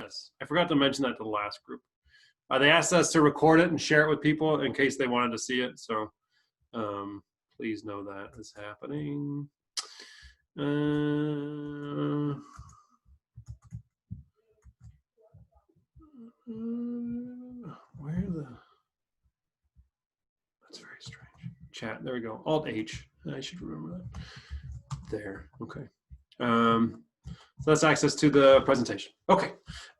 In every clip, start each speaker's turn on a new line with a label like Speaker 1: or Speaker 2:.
Speaker 1: this. I forgot to mention that to the last group. They asked us to record it and share it with people in case they wanted to see it. So please know that is happening. Where the? That's very strange. Chat. There we go. Alt H. I should remember that. There. Okay. So that's access to the presentation. Okay.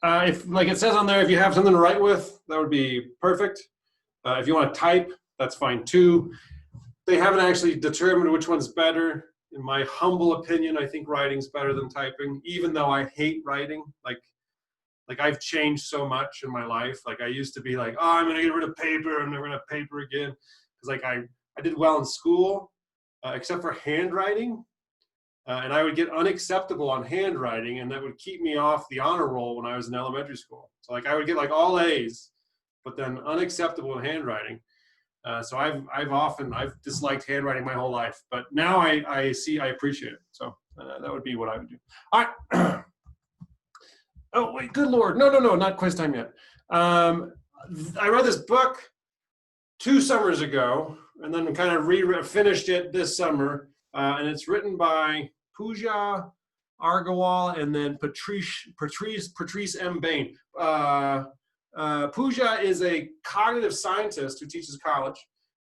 Speaker 1: If, like it says on there, if you have something to write with, that would be perfect. If you want to type, that's fine too. They haven't actually determined which one's better. In my humble opinion, I think writing's better than typing, even though I hate writing. Like I've changed so much in my life. Like I used to be like, oh, I'm gonna get rid of paper. I'm never gonna have paper again. Because like I did well in school, except for handwriting. And I would get unacceptable on handwriting, and that would keep me off the honor roll when I was in elementary school. So like I would get like all A's, but then unacceptable in handwriting. So I've disliked handwriting my whole life, but now I appreciate it. So that would be what I would do. All right. Oh wait, good Lord. No, not quiz time yet. I read this book 2 summers ago, and then kind of finished it this summer. And it's written by Pooja Agarwal and then Patrice M. Bain. Pooja is a cognitive scientist who teaches college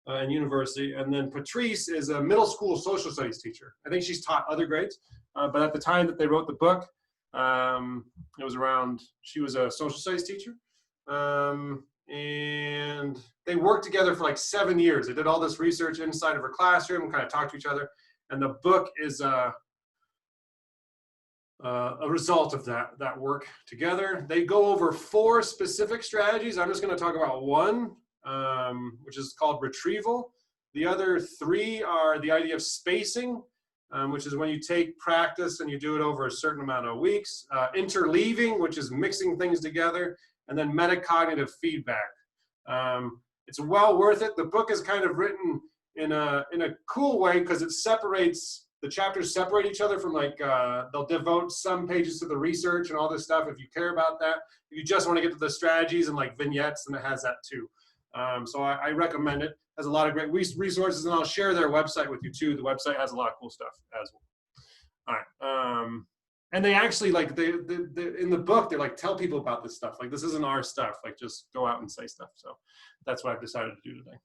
Speaker 1: and university, and then Patrice is a middle school social studies teacher. I think she's taught other grades, but at the time that they wrote the book, it was around, she was a social studies teacher. And they worked together for like 7 years. They did all this research inside of her classroom and kind of talked to each other. And the book is a result of that work together. They go over 4 specific strategies. I'm just going to talk about one, which is called retrieval. The other 3 are the idea of spacing, which is when you take practice and you do it over a certain amount of weeks. Interleaving, which is mixing things together. And then metacognitive feedback. It's well worth it. The book is kind of written in a cool way because it separates, the chapters separate each other from like, they'll devote some pages to the research and all this stuff if you care about that. If you just want to get to the strategies and like vignettes, then it has that too. So I recommend it. It has a lot of great resources, and I'll share their website with you too. The website has a lot of cool stuff as well. All right. And they actually like, they in the book, they like tell people about this stuff. Like this isn't our stuff, like just go out and say stuff. So that's what I've decided to do today.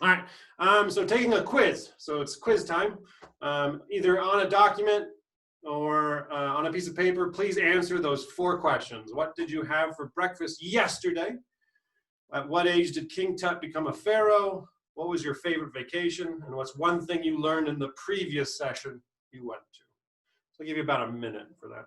Speaker 1: All right, so taking a quiz. So it's quiz time. Either on a document or on a piece of paper, please answer those 4 questions. What did you have for breakfast yesterday? At what age did King Tut become a pharaoh? What was your favorite vacation? And what's one thing you learned in the previous session you went to? So I'll give you about a minute for that.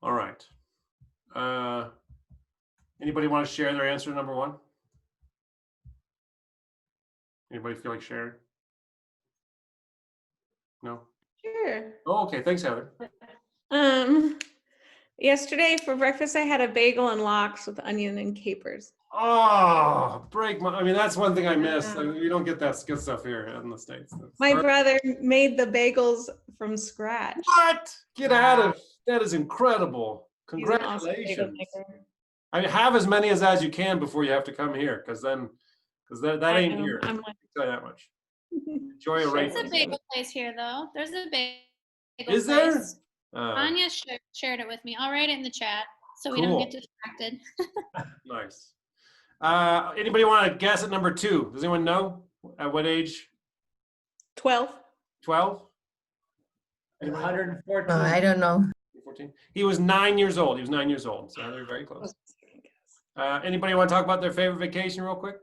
Speaker 1: All right. Anybody want to share their answer to number 1? Anybody feel like sharing? No?
Speaker 2: Sure.
Speaker 1: Oh, okay. Thanks, Heather.
Speaker 2: Yesterday for breakfast, I had a bagel and lox with onion and capers.
Speaker 1: Oh, I mean, that's one thing I miss. I mean, we don't get that good stuff here in the States.
Speaker 2: My brother made the bagels from scratch.
Speaker 1: What? Get out of, that is incredible. Congratulations.
Speaker 2: Awesome.
Speaker 1: I mean, have as many as you can before you have to come here, because that ain't here.
Speaker 2: I'm
Speaker 1: like, I'll tell you that much. Enjoy a race.
Speaker 3: There's a bagel place here, though. There's a bagel
Speaker 1: Is
Speaker 3: place.
Speaker 1: there?
Speaker 3: Anya shared it with me. I'll write it in the chat so we don't get distracted.
Speaker 1: Nice. Anybody want to guess at number 2? Does anyone know at what age?
Speaker 2: 12.
Speaker 1: 12? Anybody?
Speaker 4: 114.
Speaker 5: I don't know.
Speaker 1: 14? He was 9 years old. He was 9 years old. So they're very close. Anybody want to talk about their favorite vacation real quick?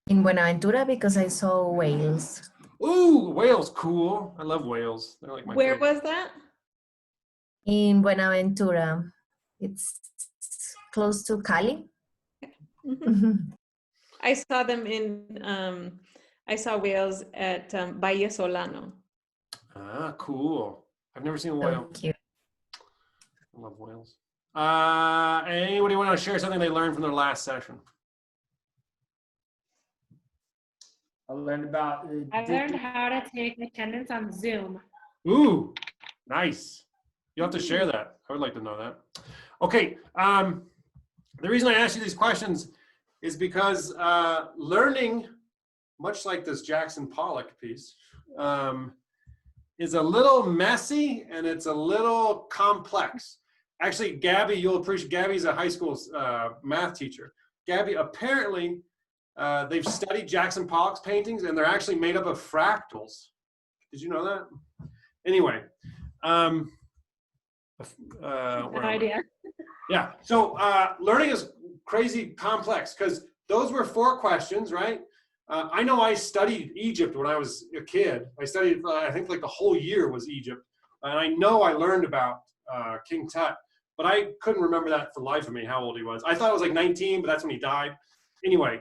Speaker 5: In Buenaventura because I saw whales.
Speaker 1: Ooh, Wales, cool. I love Wales. They're like my
Speaker 2: Where
Speaker 1: favorite.
Speaker 2: was that?
Speaker 5: In Buenaventura. It's close to Cali.
Speaker 2: Mhm.
Speaker 5: Mhm.
Speaker 2: I saw them in, I saw whales at Valle Solano.
Speaker 1: Ah, cool. I've never seen a
Speaker 5: So
Speaker 1: whale.
Speaker 5: cute.
Speaker 1: I love whales. Anybody want to share something they learned from their last session?
Speaker 4: I learned about.
Speaker 6: I learned how to take attendance on Zoom.
Speaker 1: Ooh, nice. You'll have to share that. I would like to know that. Okay. The reason I asked you these questions is because learning, much like this Jackson Pollock piece, is a little messy and it's a little complex. Actually, Gabby, you'll appreciate, Gabby's a high school math teacher. Gabby, apparently, they've studied Jackson Pollock's paintings and they're actually made up of fractals. Did you know that? Anyway,
Speaker 6: No
Speaker 1: where am I?
Speaker 6: idea.
Speaker 1: Yeah, so learning is crazy complex because those were 4 questions, right? I know I studied Egypt when I was a kid. I studied, I think like the whole year was Egypt. And I know I learned about King Tut, but I couldn't remember that for the life of me, how old he was. I thought it was like 19, but that's when he died. Anyway,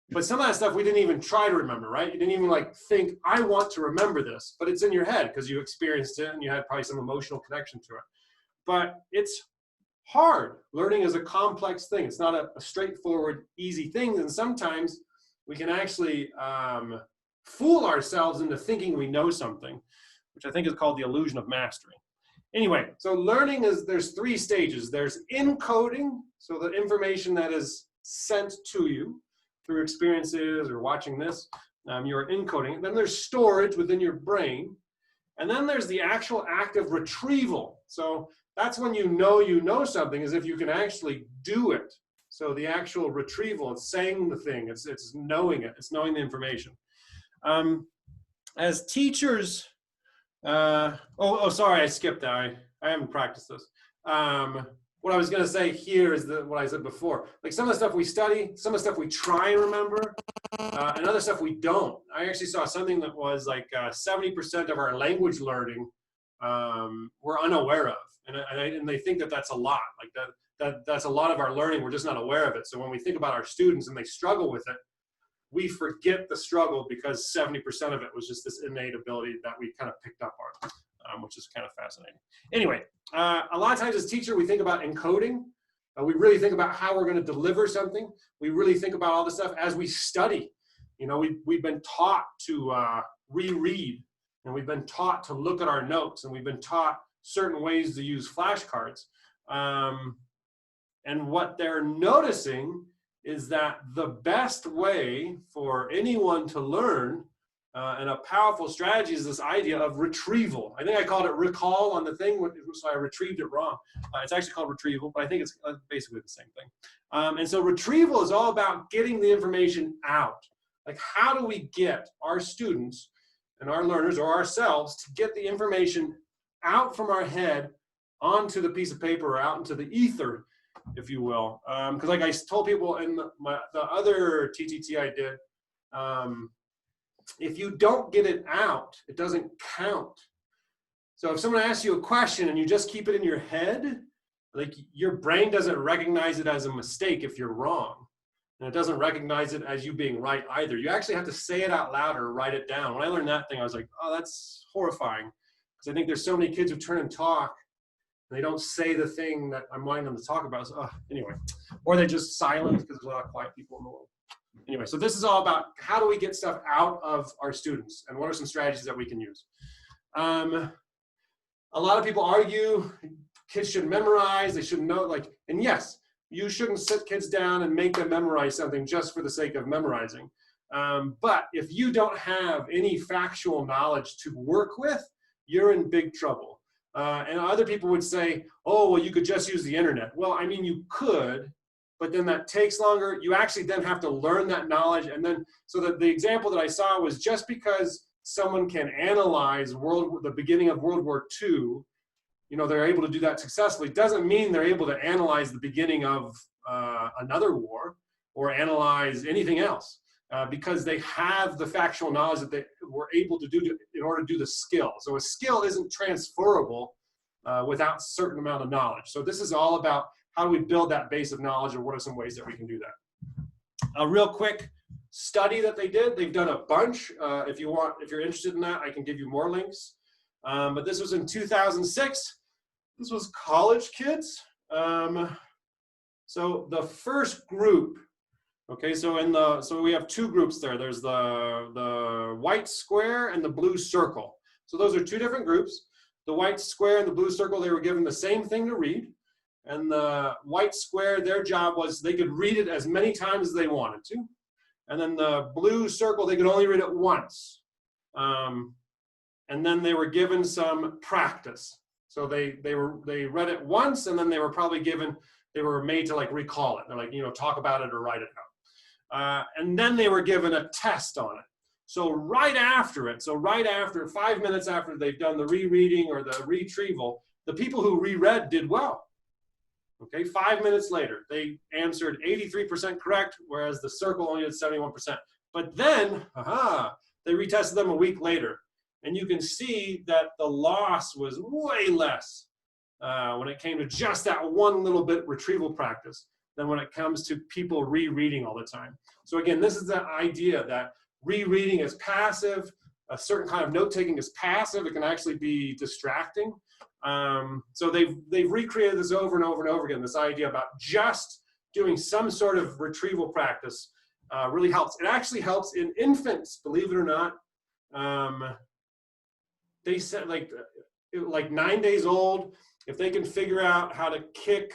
Speaker 1: but some of that stuff we didn't even try to remember, right? You didn't even like think, I want to remember this, but it's in your head because you experienced it and you had probably some emotional connection to it. But it's hard. Learning is a complex thing. It's not a straightforward, easy thing. And sometimes we can actually fool ourselves into thinking we know something, which I think is called the illusion of mastery. Anyway, so learning is, there's 3 stages. There's encoding, so the information that is sent to you through experiences or watching this, you're encoding. Then there's storage within your brain. And then there's the actual act of retrieval. So that's when you know something, is if you can actually do it. So the actual retrieval, it's saying the thing, it's knowing it, it's knowing the information. As teachers, sorry, I skipped that. I haven't practiced this. What I was gonna say here is what I said before. Like some of the stuff we study, some of the stuff we try and remember, and other stuff we don't. I actually saw something that was like 70% of our language learning we're unaware of. And they think that that's a lot. Like that's a lot of our learning, we're just not aware of it. So when we think about our students and they struggle with it, we forget the struggle because 70% of it was just this innate ability that we kind of picked up on, which is kind of fascinating. Anyway, a lot of times as a teacher, we think about encoding. We really think about how we're going to deliver something. We really think about all this stuff as we study. You know, we've been taught to reread, and we've been taught to look at our notes, and we've been taught certain ways to use flashcards. And what they're noticing is that the best way for anyone to learn and a powerful strategy is this idea of retrieval. I think I called it recall on the thing, so I retrieved it wrong. It's actually called retrieval, but I think it's basically the same thing. And so retrieval is all about getting the information out. Like, how do we get our students and our learners or ourselves to get the information out from our head onto the piece of paper or out into the ether, if you will. Because like I told people in the other TTT I did, if you don't get it out, it doesn't count. So if someone asks you a question and you just keep it in your head, like your brain doesn't recognize it as a mistake if you're wrong. And it doesn't recognize it as you being right either. You actually have to say it out loud or write it down. When I learned that thing, I was like, oh, that's horrifying. Because I think there's so many kids who turn and talk and they don't say the thing that I'm wanting them to talk about. So, anyway, or they just silent because there's a lot of quiet people in the world. Anyway, so this is all about how do we get stuff out of our students and what are some strategies that we can use. A lot of people argue kids should memorize, they shouldn't know, like, and yes, you shouldn't sit kids down and make them memorize something just for the sake of memorizing. But if you don't have any factual knowledge to work with, you're in big trouble. And other people would say, oh, well, you could just use the internet. Well, I mean, you could, but then that takes longer. You actually then have to learn that knowledge. And then, so that the example that I saw was just because someone can analyze the beginning of World War II, you know, they're able to do that successfully, doesn't mean they're able to analyze the beginning of another war or analyze anything else, because they have the factual knowledge that they were able to do in order to do the skill. So a skill isn't transferable without a certain amount of knowledge. So this is all about how do we build that base of knowledge, and what are some ways that we can do that. A real quick study that they did, they've done a bunch. If you're interested in that, I can give you more links. But this was in 2006. This was college kids. So the first group, okay, so we have two groups there. There's the white square and the blue circle. So those are two different groups. The white square and the blue circle, they were given the same thing to read. And the white square, their job was they could read it as many times as they wanted to. And then the blue circle, they could only read it once. And then they were given some practice. So they read it once, and then they were made to like recall it. They're like, you know, talk about it or write it out. And then they were given a test on it. So right after 5 minutes after they've done the rereading or the retrieval, the people who reread did well. Okay, 5 minutes later, they answered 83% correct, whereas the circle only did 71%. But then, they retested them a week later. And you can see that the loss was way less when it came to just that one little bit retrieval practice than when it comes to people rereading all the time. So again, this is the idea that rereading is passive, a certain kind of note-taking is passive, it can actually be distracting. So they've recreated this over and over and over again, this idea about just doing some sort of retrieval practice really helps. It actually helps in infants, believe it or not. They said like 9 days old, if they can figure out how to kick,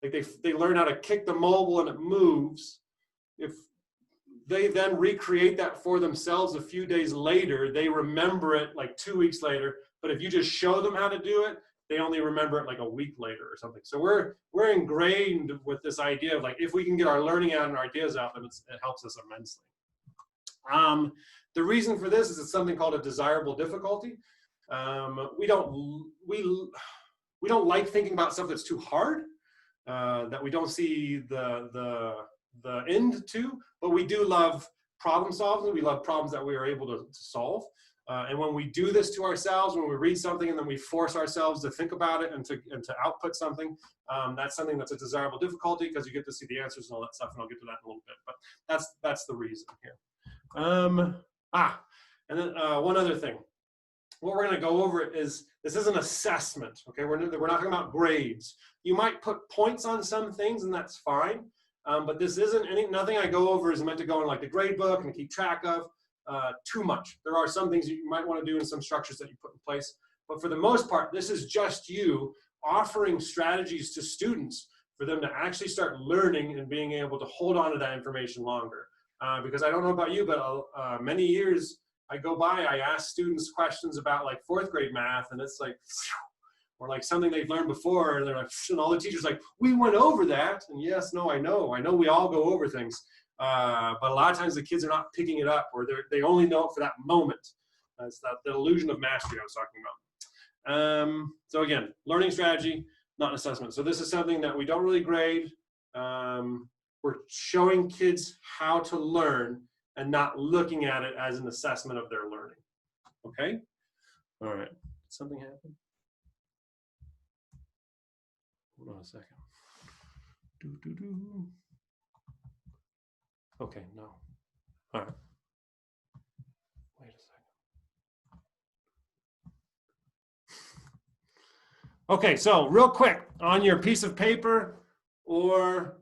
Speaker 1: like they learn how to kick the mobile and it moves, if they then recreate that for themselves a few days later, they remember it like 2 weeks later. But if you just show them how to do it, they only remember it like a week later or something. So we're ingrained with this idea of like, if we can get our learning out and our ideas out, then it helps us immensely. The reason for this is it's something called a desirable difficulty. We don't like thinking about stuff that's too hard, that we don't see the end to, but we do love problem solving. We love problems that we are able to solve. And when we do this to ourselves, when we read something and then we force ourselves to think about it and to output something, that's something that's a desirable difficulty because you get to see the answers and all that stuff, and I'll get to that in a little bit. But that's the reason here. And then one other thing. What we're going to go over is, this is an assessment, okay? We're not talking about grades. You might put points on some things, and that's fine. But this isn't nothing I go over is meant to go in like the grade book and keep track of too much. There are some things you might want to do in some structures that you put in place. But for the most part, this is just you offering strategies to students for them to actually start learning and being able to hold on to that information longer. Because I don't know about you, but many years I go by, I ask students questions about like 4th grade math, and it's like, or like something they've learned before, and they're like, and all the teachers like, we went over that. And yes, no, I know we all go over things. But a lot of times the kids are not picking it up, or they only know it for that moment. It's that illusion of mastery I was talking about. So again, learning strategy, not an assessment. So this is something that we don't really grade. We're showing kids how to learn and not looking at it as an assessment of their learning. Okay? All right. Did something happen? Hold on a second. Okay, no. All right. Wait a second. Okay, so real quick, on your piece of paper or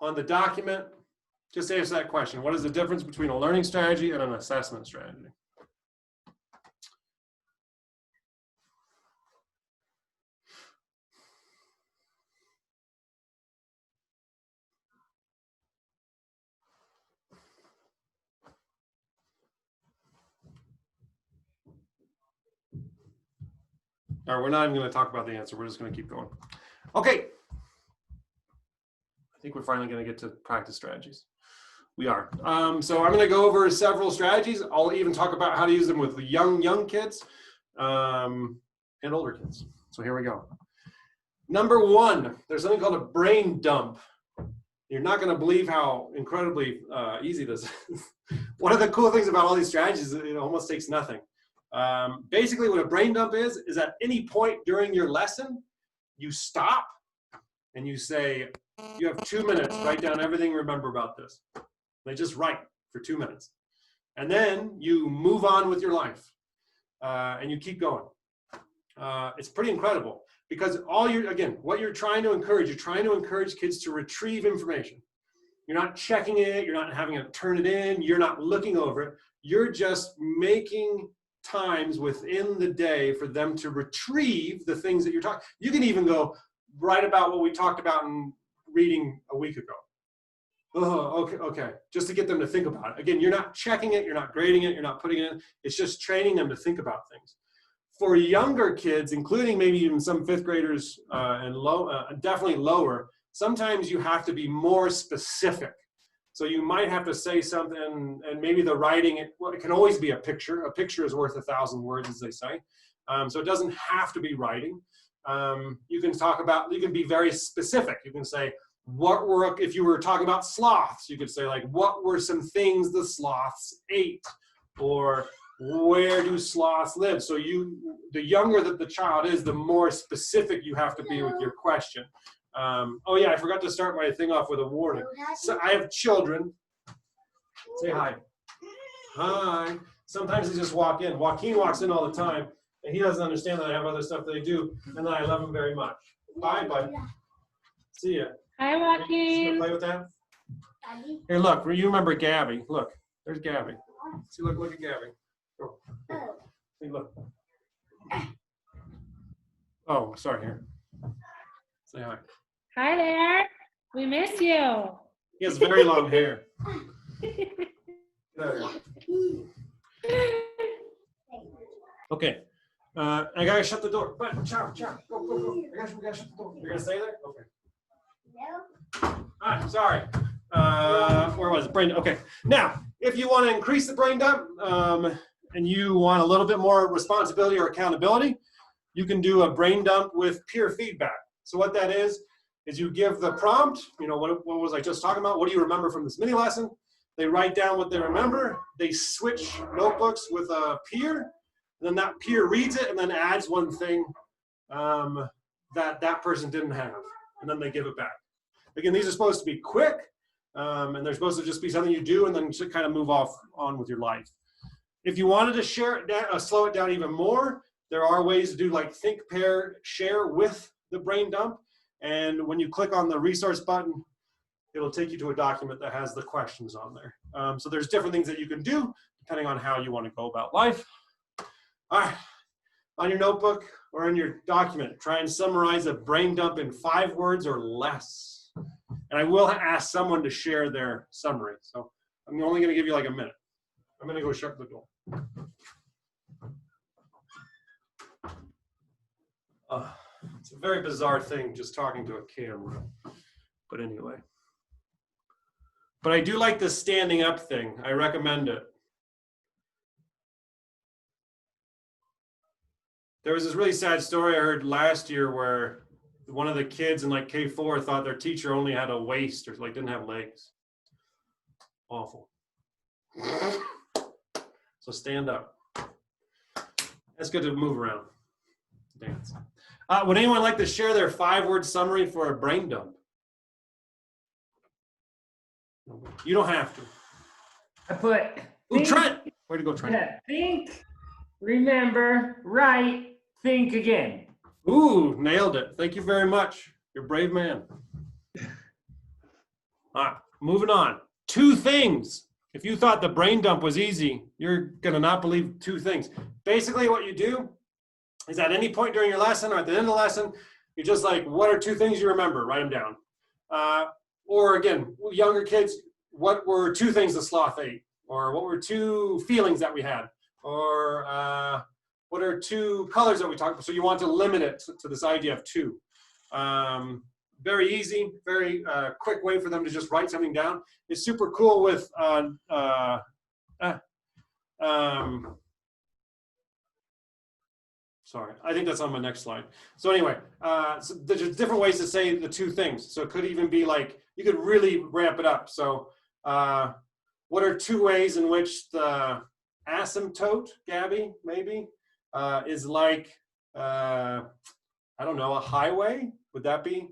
Speaker 1: on the document, just answer that question. What is the difference between a learning strategy and an assessment strategy? All right, we're not even going to talk about the answer. We're just going to keep going. Okay. I think we're finally going to get to practice strategies. We are. So I'm going to go over several strategies. I'll even talk about how to use them with young kids and older kids. So here we go. Number one, there's something called a brain dump. You're not going to believe how incredibly easy this is. One of the cool things about all these strategies is it almost takes nothing. Basically, what a brain dump is at any point during your lesson, you stop and you say, you have 2 minutes, write down everything you remember about this. They just write for 2 minutes. And then you move on with your life and you keep going. It's pretty incredible because what you're trying to encourage kids to retrieve information. You're not checking it, you're not having to turn it in, you're not looking over it. You're just making times within the day for them to retrieve the things that you're talking. You can even go write about what we talked about in reading a week ago. Oh, okay. Just to get them to think about it. Again, you're not checking it, you're not grading it, you're not putting it in. It's just training them to think about things. For younger kids, including maybe even some fifth graders and definitely lower, sometimes you have to be more specific. So you might have to say something, and maybe the writing, it can always be a picture. A picture is worth 1,000 words, as they say. So it doesn't have to be writing. You can be very specific. You can say, if you were talking about sloths, you could say like, what were some things the sloths ate? Or where do sloths live? So the younger that the child is, the more specific you have to be with your question. Oh yeah, I forgot to start my thing off with a warning. So I have children. Say hi. Hi. Sometimes they just walk in. Joaquin walks in all the time, and he doesn't understand that I have other stuff that I do, and that I love him very much. Bye, bud. See ya.
Speaker 6: Hi,
Speaker 1: You gonna
Speaker 6: Joaquin.
Speaker 1: play with that? Here, look. You remember Gabby? Look. There's Gabby. See, look at Gabby. Oh. See, look. Oh, sorry. Here. Say hi.
Speaker 6: Hi there. We miss you.
Speaker 1: He has very long hair. Get out of here. Okay. I gotta shut the door. But ciao. Go. We gotta shut the door. You're gonna stay there? Okay. Ah, sorry. Where was it? Brain. Okay. Now, if you want to increase the brain dump and you want a little bit more responsibility or accountability, you can do a brain dump with peer feedback. So what that is you give the prompt, what was I just talking about? What do you remember from this mini lesson? They write down what they remember. They switch notebooks with a peer. And then that peer reads it and then adds one thing that person didn't have. And then they give it back. Again, these are supposed to be quick. And they're supposed to just be something you do and then kind of move on with your life. If you wanted to slow it down even more, there are ways to do like think, pair, share with the brain dump. And when you click on the resource button, it'll take you to a document that has the questions on there. So there's different things that you can do depending on how you want to go about life. All right, on your notebook or in your document, try and summarize a brain dump in 5 words or less. And I will ask someone to share their summary. So I'm only going to give you like a minute. I'm going to go shut the door. It's a very bizarre thing just talking to a camera. But anyway. But I do like the standing up thing. I recommend it. There was this really sad story I heard last year where one of the kids in like K4 thought their teacher only had a waist or like didn't have legs. Awful. So stand up. That's good to move around. Dance. Would anyone like to share their 5-word summary for a brain dump? You don't have to.
Speaker 4: I put.
Speaker 1: Ooh, Trent! Way to go, Trent.
Speaker 4: Yeah, think, remember, write, think again.
Speaker 1: Ooh, nailed it. Thank you very much. You're a brave man. All right, moving on. 2 things. If you thought the brain dump was easy, you're going to not believe 2 things. Basically, what you do is at any point during your lesson or at the end of the lesson, you're just like, what are 2 things you remember? Write them down. Or again, younger kids, what were 2 things the sloth ate? Or what were 2 feelings that we had? Or what are 2 colors that we talked about? So you want to limit it to this idea of 2. very easy, very quick way for them to just write something down. It's super cool with sorry, I think that's on my next slide. So anyway, so there's different ways to say the two things. So it could even be like, you could really ramp it up. So what are two ways in which the asymptote, Gabby, maybe, is like, I don't know, a highway? Would that be,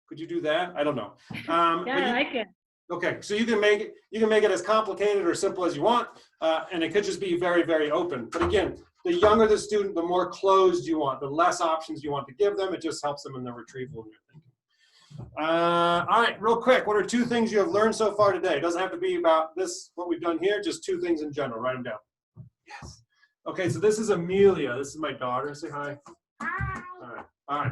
Speaker 1: could you do that? I don't know.
Speaker 6: Yeah, I like it.
Speaker 1: Okay, so you can make it as complicated or simple as you want, and it could just be very, very open. But again, the younger the student, the more closed you want, the less options you want to give them. It just helps them in their retrieval and their thinking. All right, real quick, what are two things you have learned so far today? It doesn't have to be about this, what we've done here, just two things in general. Write them down. Yes. Okay, so this is Amelia. This is my daughter. Say hi.
Speaker 6: Hi.
Speaker 1: All right. All right.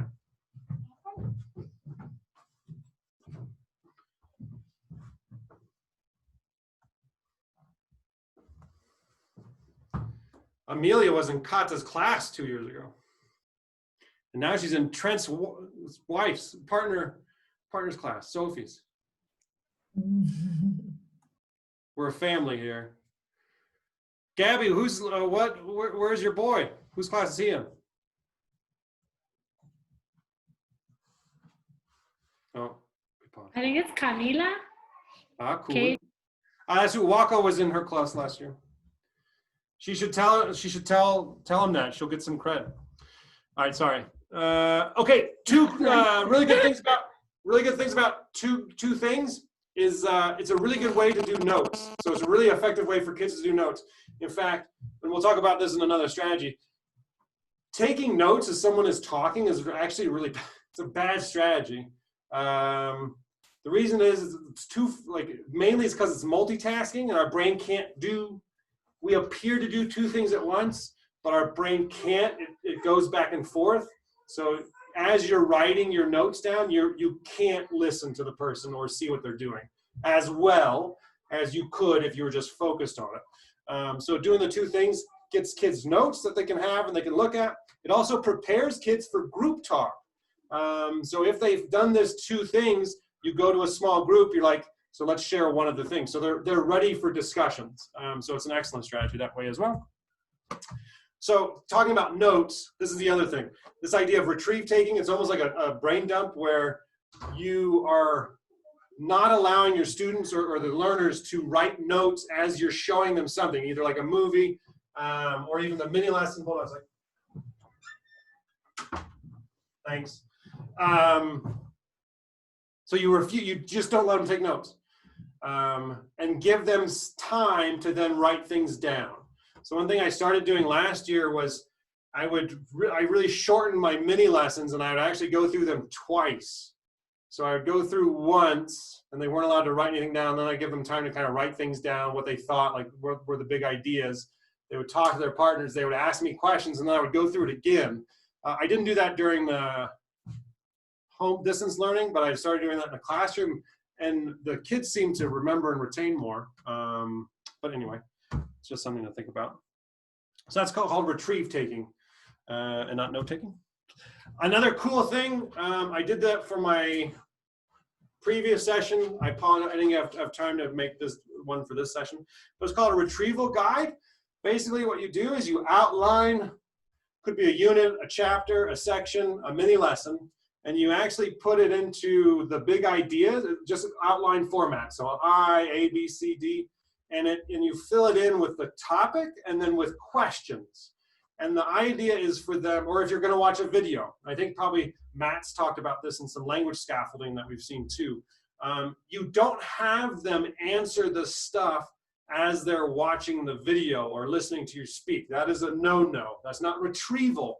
Speaker 1: Amelia was in Kata's class 2 years ago. And now she's in Trent's wife's partner's class, Sophie's. We're a family here. Gabby, where's your boy? Whose class is he in? Oh,
Speaker 6: I think it's Camila.
Speaker 1: cool.
Speaker 6: Kate.
Speaker 1: That's who Wako was in her class last year. She should tell him that. She'll get some credit. All right, sorry. Okay, two really good things about two things is it's a really good way to do notes. So it's a really effective way for kids to do notes. In fact, and we'll talk about this in another strategy, taking notes as someone is talking is actually it's a bad strategy. The reason is mainly it's because it's multitasking and our brain can't do. We appear to do two things at once, but our brain can't. It goes back and forth. So as you're writing your notes down, you can't listen to the person or see what they're doing as well as you could if you were just focused on it. So doing the two things gets kids notes that they can have and they can look at. It also prepares kids for group talk. So if they've done this two things, you go to a small group, you're like, so let's share one of the things. So they're ready for discussions. So it's an excellent strategy that way as well. So talking about notes, this is the other thing. This idea of retrieve taking, it's almost like a brain dump where you are not allowing your students or the learners to write notes as you're showing them something, either like a movie or even the mini lesson. Hold on a second. Thanks. So you just don't let them take notes. And give them time to then write things down. So one thing I started doing last year was I really shortened my mini lessons and I would actually go through them twice. So I would go through once and they weren't allowed to write anything down. Then I give them time to kind of write things down, what they thought, like what were the big ideas. They would talk to their partners. They would ask me questions and then I would go through it again. I didn't do that during the home distance learning, but I started doing that in the classroom. And the kids seem to remember and retain more. But anyway, it's just something to think about. So that's called retrieve taking and not note taking. Another cool thing, I did that for my previous session. I didn't have time to make this one for this session. But it's called a retrieval guide. Basically what you do is you outline, could be a unit, a chapter, a section, a mini lesson. And you actually put it into the big ideas, just outline format. So I, A, B, C, D, and you fill it in with the topic and then with questions. And the idea is for them, or if you're gonna watch a video, I think probably Matt's talked about this in some language scaffolding that we've seen too. You don't have them answer the stuff as they're watching the video or listening to you speak. That is a no-no. That's not retrieval.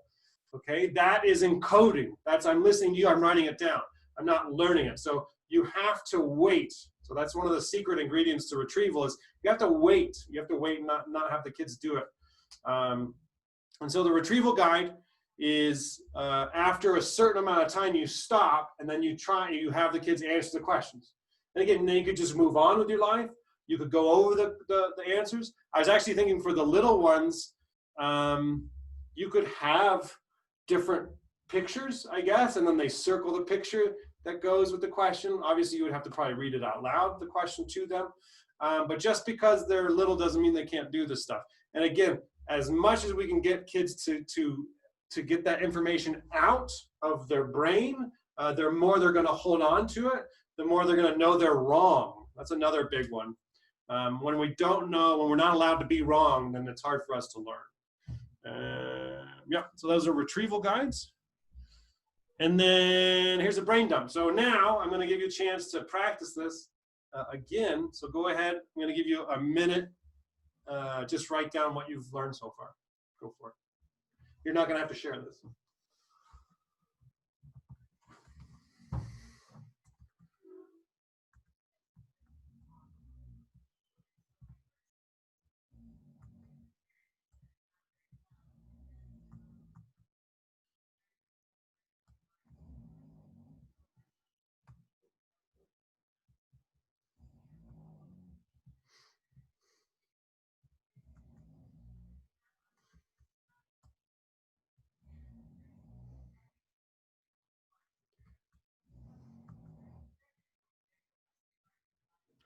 Speaker 1: Okay, that is encoding. That's I'm listening to you, I'm writing it down. I'm not learning it. So you have to wait. So that's one of the secret ingredients to retrieval is you have to wait. You have to wait and not have the kids do it. And so the retrieval guide is after a certain amount of time you stop and then you have the kids answer the questions. And again, then you could just move on with your life. You could go over the answers. I was actually thinking for the little ones, you could have different pictures, I guess, and then they circle the picture. that goes with the question. Obviously, you would have to probably read it out loud, the question to them. But just because they're little doesn't mean they can't do this stuff. And again, as much as we can get kids to get that information out of their brain, the more they're going to hold on to it, the more they're going to know they're wrong. That's another big one. When we don't know, when we're not allowed to be wrong, then it's hard for us to learn. Yeah, so those are retrieval guides. And then here's a brain dump. So now I'm going to give you a chance to practice this again. So go ahead. I'm going to give you a minute. Just write down what you've learned so far. Go for it. You're not going to have to share this.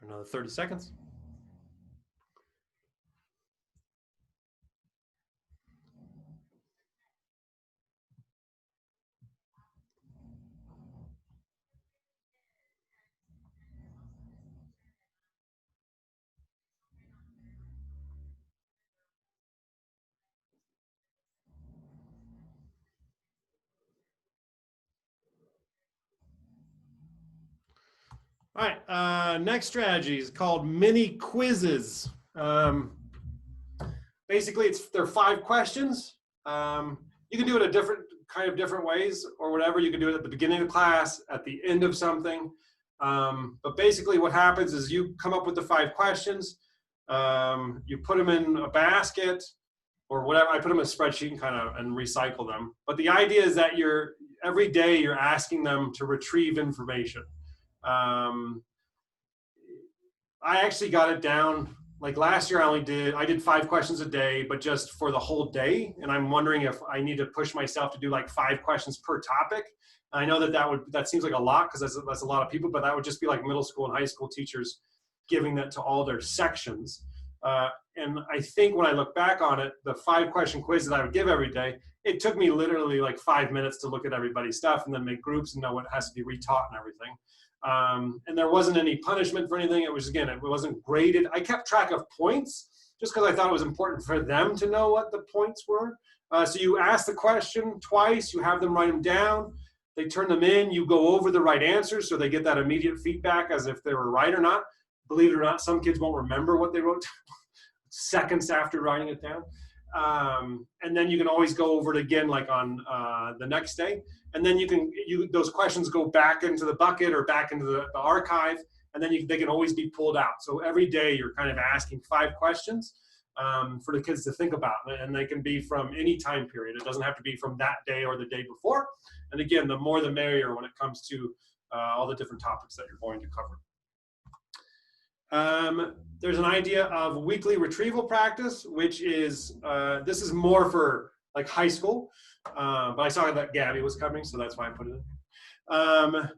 Speaker 1: Another 30 seconds. All right, next strategy is called mini quizzes. Basically, they're 5 questions. You can do it a different ways or whatever. You can do it at the beginning of class, at the end of something. But basically what happens is you come up with the 5 questions. You put them in a basket or whatever. I put them in a spreadsheet and recycle them. But the idea is that every day you're asking them to retrieve information. I actually got it down, like last year I did 5 questions a day, but just for the whole day. And I'm wondering if I need to push myself to do like 5 questions per topic. I know that seems like a lot because that's a lot of people, but that would just be like middle school and high school teachers giving that to all their sections. And I think when I look back on it, the 5 question quiz that I would give every day, it took me literally like 5 minutes to look at everybody's stuff and then make groups and know what has to be retaught and everything. And there wasn't any punishment for anything. It was, again, it wasn't graded. I kept track of points just because I thought it was important for them to know what the points were. So you ask the question twice, you have them write them down, they turn them in, you go over the right answers so they get that immediate feedback as if they were right or not. Believe it or not, some kids won't remember what they wrote seconds after writing it down. And then you can always go over it again like on the next day. And then those questions go back into the bucket or back into the archive, and then they can always be pulled out. So every day you're kind of asking 5 questions for the kids to think about, and they can be from any time period. It doesn't have to be from that day or the day before. And again, the more the merrier when it comes to all the different topics that you're going to cover. There's an idea of weekly retrieval practice, which is, this is more for like high school, but I saw that Gabby was coming, so that's why I put it in.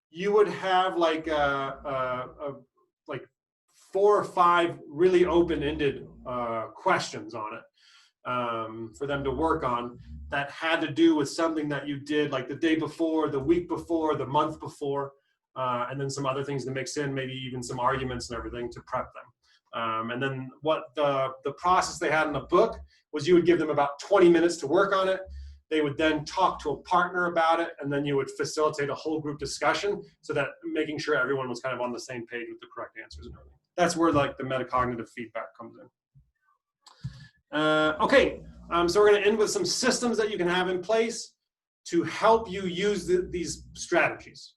Speaker 1: You would have like like 4 or 5 really open-ended questions on it for them to work on that had to do with something that you did like the day before, the week before, the month before. And then some other things to mix in, maybe even some arguments and everything to prep them. And then what the process they had in the book was you would give them about 20 minutes to work on it. They would then talk to a partner about it, and then you would facilitate a whole group discussion so that making sure everyone was kind of on the same page with the correct answers and everything. That's where like the metacognitive feedback comes in. Okay, so we're going to end with some systems that you can have in place to help you use these strategies.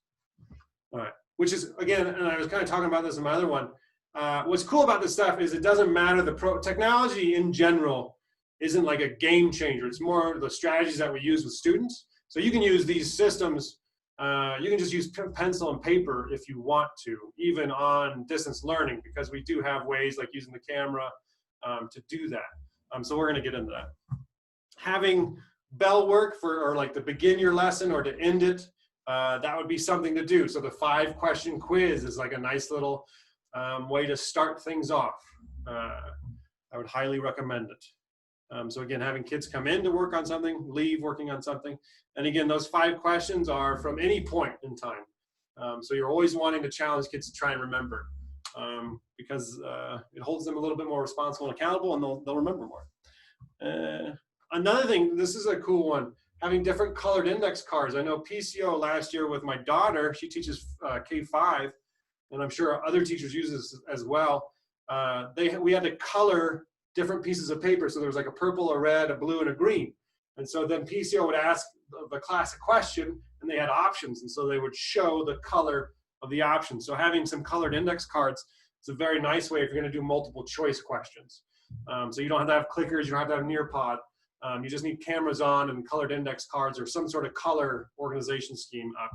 Speaker 1: All right, which is, again, and I was kind of talking about this in my other one, what's cool about this stuff is it doesn't matter, technology in general isn't like a game changer. It's more the strategies that we use with students. So you can use these systems, you can just use pencil and paper if you want to, even on distance learning, because we do have ways like using the camera to do that. So we're gonna get into that. Having bell work or like to begin your lesson or to end it, that would be something to do. So the 5-question quiz is like a nice little way to start things off. I would highly recommend it. So again, having kids come in to work on something, leave working on something. And again, those 5 questions are from any point in time. So you're always wanting to challenge kids to try and remember, because it holds them a little bit more responsible and accountable, and they'll remember more. Another thing, this is a cool one, having different colored index cards. I know PCO last year with my daughter, she teaches K5, and I'm sure other teachers use this as well. We had to color different pieces of paper. So there was like a purple, a red, a blue, and a green. And so then PCO would ask the class a question, and they had options. And so they would show the color of the options. So having some colored index cards is a very nice way if you're going to do multiple choice questions. So you don't have to have clickers, you don't have to have Nearpod. You just need cameras on and colored index cards or some sort of color organization scheme up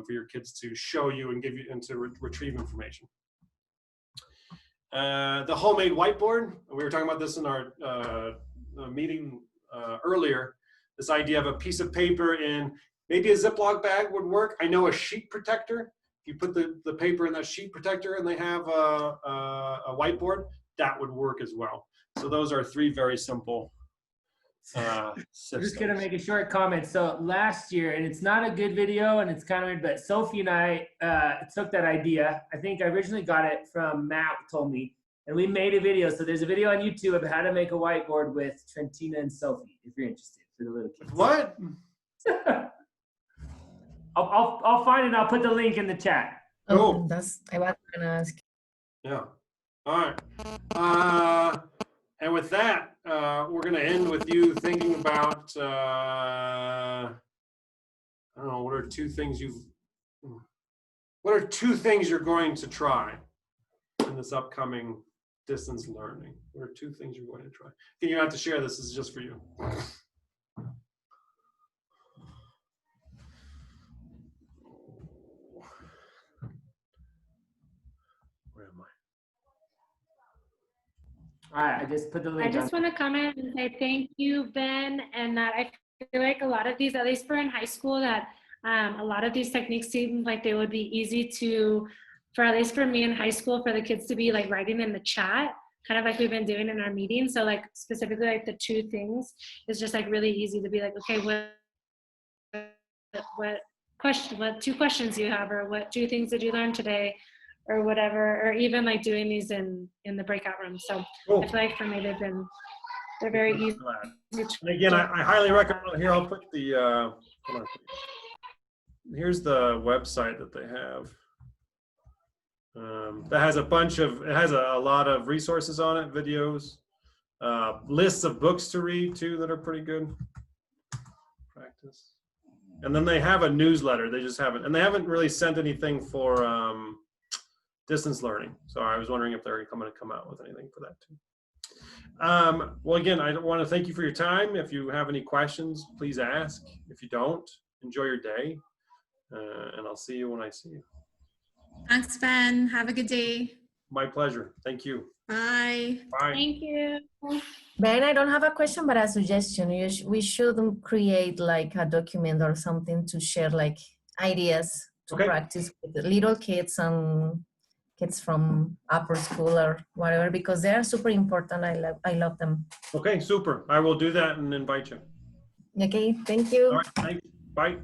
Speaker 1: for your kids to show you and give you and to retrieve information. The homemade whiteboard, we were talking about this in our meeting earlier, this idea of a piece of paper in maybe a Ziploc bag would work. I know a sheet protector, if you put the paper in that sheet protector and they have a whiteboard, that would work as well. So those are 3 very simple
Speaker 4: I'm just gonna make a short comment. So last year, and it's not a good video and it's kind of weird, but Sophie and I took that idea. I think I originally got it from Matt, told me, and we made a video. So there's a video on YouTube of how to make a whiteboard with Trentina and Sophie, if you're interested, for the little kids.
Speaker 1: What?
Speaker 4: I'll find it. I'll put the link in the chat.
Speaker 1: Cool.
Speaker 5: I was gonna ask.
Speaker 1: Yeah. All right. And with that, we're going to end with you thinking about, I don't know, what are 2 things you're going to try in this upcoming distance learning? What are 2 things you're going to try? You don't have to share this. This is just for you.
Speaker 4: All right, I just put the link.
Speaker 6: I just want to comment and say thank you, Ben, and that I feel like a lot of these, at least for in high school, that a lot of these techniques seem like they would be easy to, for at least for me in high school, for the kids to be like writing in the chat, kind of like we've been doing in our meetings. So like specifically like the 2 things is just like really easy to be like, okay, what 2 questions you have, or what 2 things did you learn today, or whatever, or even like doing these in the breakout room. So
Speaker 1: Cool.
Speaker 6: I feel like for me they're very easy.
Speaker 1: And again, I highly recommend. Here, I'll put the. Hold on. Here's the website that they have. That has it has a lot of resources on it, videos, lists of books to read too that are pretty good. Practice. And then they have a newsletter. They just haven't, and they haven't really sent anything for distance learning. So I was wondering if they're going to come out with anything for that too. Well, again, I want to thank you for your time. If you have any questions, please ask. If you don't, enjoy your day. And I'll see you when I see you.
Speaker 7: Thanks, Ben. Have a good day.
Speaker 1: My pleasure. Thank you.
Speaker 7: Bye.
Speaker 1: Bye.
Speaker 3: Thank you.
Speaker 5: Ben, I don't have a question, but a suggestion. We should create like a document or something to share like ideas to practice with the little kids and kids from upper school or whatever, because they are super important. I love them.
Speaker 1: Okay, super. I will do that and invite you.
Speaker 5: Okay, thank you.
Speaker 1: All right, thanks. Bye.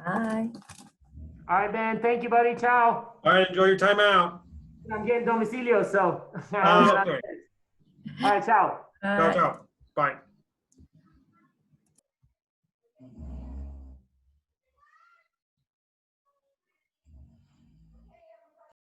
Speaker 5: Bye.
Speaker 4: All right, Ben. Thank you, buddy. Ciao.
Speaker 1: All right, enjoy your time out.
Speaker 4: I'm getting domicilio, so.
Speaker 1: Okay.
Speaker 4: All right, ciao.
Speaker 1: Ciao, ciao.